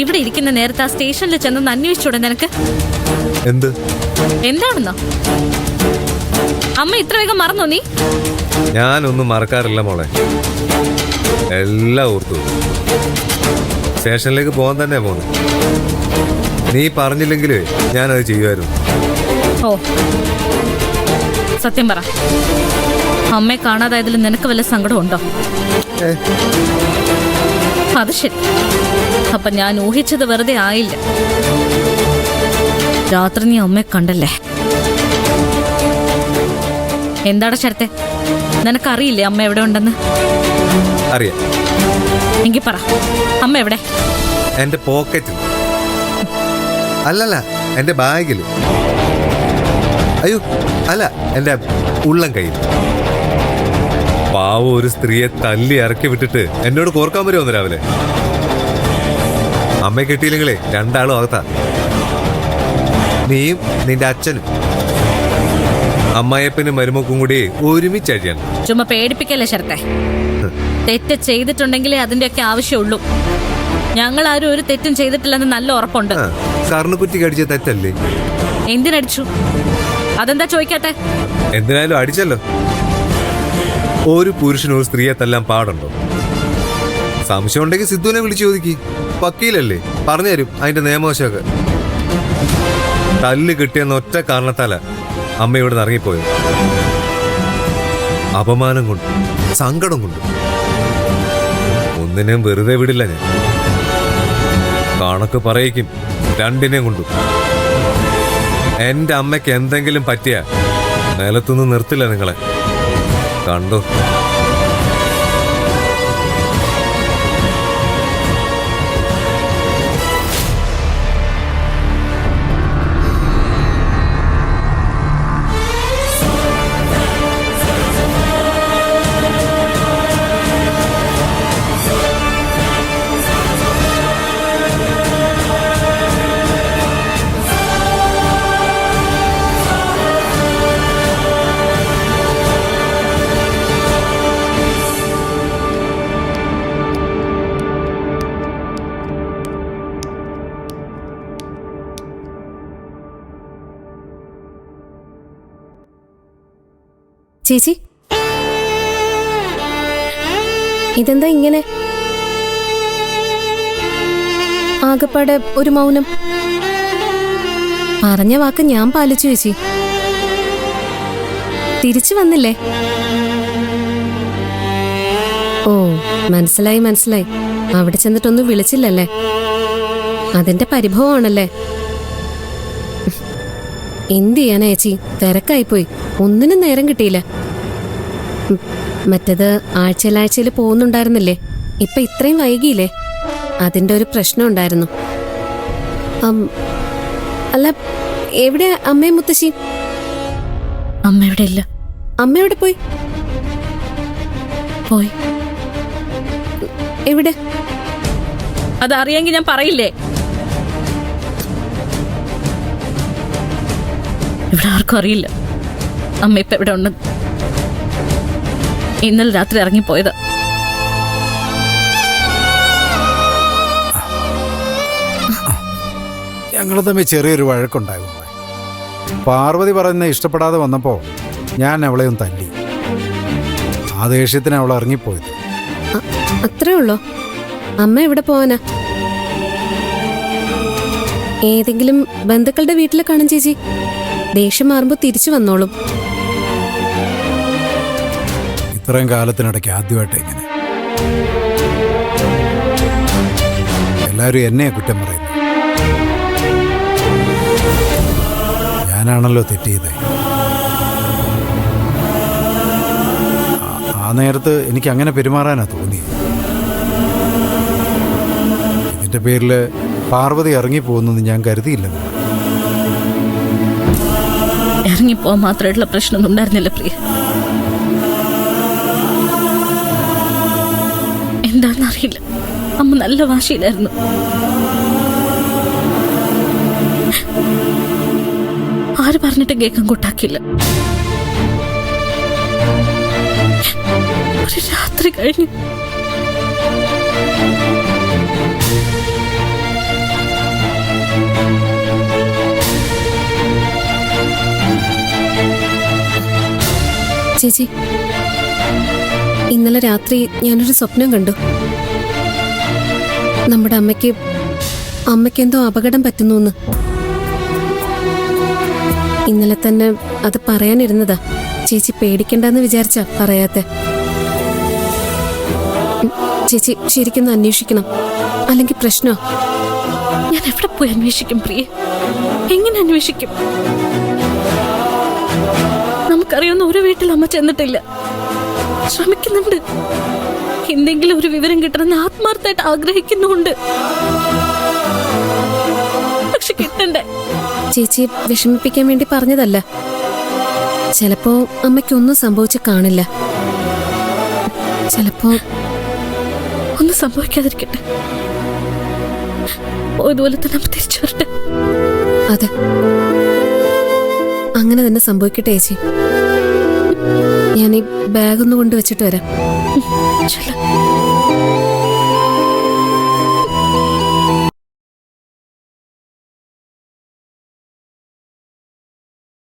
ഇവിടെ ഇരിക്കുന്ന നേരത്തെ ആ സ്റ്റേഷനിൽ ചെന്ന് അന്വേഷിച്ചൂടെ നിനക്ക്? എന്ത് എന്താണെന്നോ? അമ്മ ഇത്ര വേഗം മറന്നോ നീ? ഞാനൊന്നും മറക്കാറില്ല മോളെ, എല്ലാം ഓർത്തു. സ്റ്റേഷനിലേക്ക് പോകാൻ തന്നെ പോന്നു. നീ പറഞ്ഞില്ലെങ്കിലേ ഞാനത് ചെയ്യുമായിരുന്നു. ഓ, സത്യം പറ, അമ്മയെ കാണാതായതിൽ നിനക്ക് വല്ല സങ്കടമുണ്ടോ? അത് ശരി. അപ്പൊ ഞാൻ ഊഹിച്ചത് വെറുതെ ആയില്ല. രാത്രി നീ അമ്മയെ കണ്ടല്ലേ? എന്താണ് ശരത്തെ, നിനക്കറിയില്ലേ അമ്മ എവിടെ ഉണ്ടെന്ന്? അറിയാം. എങ്കിൽ പറ, അമ്മ എവിടെ? എന്റെ പോക്കറ്റിൽ. അല്ലല്ല, എന്റെ ബാഗിൽ. അയ്യോ അല്ല, എന്റെ ഉള്ളം കയ്യിൽ. പാവം ഒരു സ്ത്രീയെ തല്ലി ഇറക്കി വിട്ടിട്ട് എന്നോട് കോർക്കാൻ വരുമോ രാവിലെ? അമ്മയെ കിട്ടിയില്ലെങ്കിലേ രണ്ടാളും അകത്താ. നീയും നിന്റെ അച്ഛനും അമ്മായപ്പനും മരുമക്കും കൂടി ഒരുമിച്ചഴിയാണ്. ചുമ്മാ പേടിപ്പിക്കല്ലേ ശരത്തെ. തെറ്റ് ചെയ്തിട്ടുണ്ടെങ്കിലേ അതിന്റെയൊക്കെ ആവശ്യമുള്ളൂ. ഞങ്ങൾ ആരും ഒരു തെറ്റും ചെയ്തിട്ടില്ലെന്ന് നല്ല ഉറപ്പുണ്ട്. കർണക്കുറ്റി കടിച്ച തെറ്റല്ലേ? എന്തിനടിച്ചു? അതെന്താ ചോദിക്കാത്തെ? എന്തിനായാലും അടിച്ചല്ലോ. ഒരു പുരുഷനും ഒരു സ്ത്രീയെ തല്ലാൻ പാടുണ്ടോ? സംശയം ഉണ്ടെങ്കിൽ സിദ്ധുവിനെ വിളിച്ചു ചോദിക്കി. വക്കീലല്ലേ, പറഞ്ഞുതരും അതിന്റെ നിയമവശമൊക്കെ. തല്ല് കിട്ടിയെന്ന ഒറ്റ കാരണത്താല അമ്മ ഇവിടെ നിന്ന് ഇറങ്ങിപ്പോയത്. അപമാനം കൊണ്ട്, സങ്കടം കൊണ്ട്. ഒന്നിനെയും വെറുതെ വിടില്ല ഞാൻ. കണക്ക് പറയിക്കും രണ്ടിനെയും കൊണ്ടു. എന്റെ അമ്മയ്ക്ക് എന്തെങ്കിലും പറ്റിയ നിലത്തുനിന്ന് നിർത്തില്ല നിങ്ങളെ. കണ്ടോ? ചേച്ചി, ഇതെന്താ ഇങ്ങനെ? ആകപ്പാടെ ഒരു മൗനം. പറഞ്ഞ വാക്ക് ഞാൻ പാലിച്ചു ചേച്ചി. തിരിച്ചു വന്നില്ലേ? ഓ, മനസ്സിലായി മനസ്സിലായി. അവിടെ ചെന്നിട്ടൊന്നും വിളിച്ചില്ലല്ലേ? അതിന്റെ പരിഭവമാണല്ലേ? എന്ത് ചെയ്യാനാ ചേച്ചി, തിരക്കായിപ്പോയി. ഒന്നിനും നേരം കിട്ടിയില്ല. മറ്റേത് ആഴ്ചയിൽ പോകുന്നുണ്ടായിരുന്നില്ലേ? ഇപ്പൊ ഇത്രയും വൈകിയില്ലേ? അതിന്റെ ഒരു പ്രശ്നം ഉണ്ടായിരുന്നു. അല്ല, എവിടെ അമ്മയും മുത്തശ്ശി? അമ്മ എവിടെ ഇല്ല. അമ്മ എവിടെ പോയി? പോയി. എവിടെ? അതറിയെങ്കിൽ ഞാൻ പറയില്ലേ. ഇവിടെ ആർക്കും അറിയില്ല അമ്മ ഇപ്പൊ എവിടെ ഉണ്ടെന്ന്. ഇന്നലെ രാത്രി ഇറങ്ങിപ്പോയത്. ഞങ്ങൾ തമ്മിൽ ചെറിയൊരു വഴക്കുണ്ടായിരുന്നു. പാർവതി പറയുന്ന ഇഷ്ടപ്പെടാതെ വന്നപ്പോ ഞാൻ അവളെയും തല്ലി. ആ ദേഷ്യത്തിന് അവൾ ഇറങ്ങിപ്പോയത്. അത്രേ ഉള്ളോ? അമ്മ എവിടെ പോവാനാ? ഏതെങ്കിലും ബന്ധുക്കളുടെ വീട്ടിൽ കാണും ചേച്ചി. ദേഷ്യം മാറുമ്പോ തിരിച്ചു വന്നോളും. ഇത്രയും കാലത്തിനിടയ്ക്ക് ആദ്യമായിട്ട് ഇങ്ങനെ. എല്ലാവരും എന്നെയാ കുറ്റം പറയുന്നു. ഞാനാണല്ലോ തെറ്റ് ചെയ്തേ. ആ നേരത്ത് എനിക്ക് അങ്ങനെ പെരുമാറാനാ തോന്നിയത്. ഇതിന്റെ പേരില് പാർവതി ഇറങ്ങിപ്പോകുന്നെന്ന് ഞാൻ കരുതിയില്ലെന്ന്. ഇറങ്ങിപ്പോവാൻ മാത്രമായിട്ടുള്ള പ്രശ്നമൊന്നും ഉണ്ടായിരുന്നില്ല പ്രിയ. എന്താണെന്നറിയില്ല, അമ്മ നല്ല വാശിയിലായിരുന്നു. ആര് പറഞ്ഞിട്ട് കേൾക്കാൻ കൂട്ടാക്കില്ല. ഒരു രാത്രി കഴിഞ്ഞു ചേച്ചി, ഇന്നലെ രാത്രി ഞാനൊരു സ്വപ്നം കണ്ടു. നമ്മുടെ അമ്മയ്ക്കെന്തോ അപകടം പറ്റുന്നു. ഇന്നലെ തന്നെ അത് പറയാനിരുന്നതാ. ചേച്ചി പേടിക്കണ്ടെന്ന് വിചാരിച്ചാ പറയാത്തെ. ചേച്ചി ശരിക്കും അന്വേഷിക്കണം, അല്ലെങ്കിൽ പ്രശ്നോ? ഞാൻ എവിടെ പോയി അന്വേഷിക്കും പ്രിയ? എങ്ങനെ അന്വേഷിക്കും? നമുക്കറിയാവുന്ന ഒരു വീട്ടിൽ അമ്മ ചെന്നിട്ടില്ല. ശ്രമിക്കുന്നുണ്ട്, എന്തെങ്കിലും ഒരു വിവരം കിട്ടണമെന്ന് ആത്മാർത്ഥമായിട്ട് ആഗ്രഹിക്കുന്നുണ്ട്. പക്ഷെ കിട്ടണ്ടേ? ചേച്ചി വിഷമിപ്പിക്കാൻ വേണ്ടി പറഞ്ഞതല്ല. ചിലപ്പോ അമ്മയ്ക്കൊന്നും സംഭവിച്ചു കാണില്ല. ചിലപ്പോ ഒന്നും സംഭവിക്കാതിരിക്കട്ടെ. പോയതുപോലെ തന്നെ അമ്മ തിരിച്ചു വരട്ടെ. അതെ, അങ്ങനെ തന്നെ സംഭവിക്കട്ടെ ചേച്ചി. ഞാൻ ഈ ബാഗ് ഒന്ന് കൊണ്ടുവച്ചിട്ട് വരാം. ചെല്ലാം.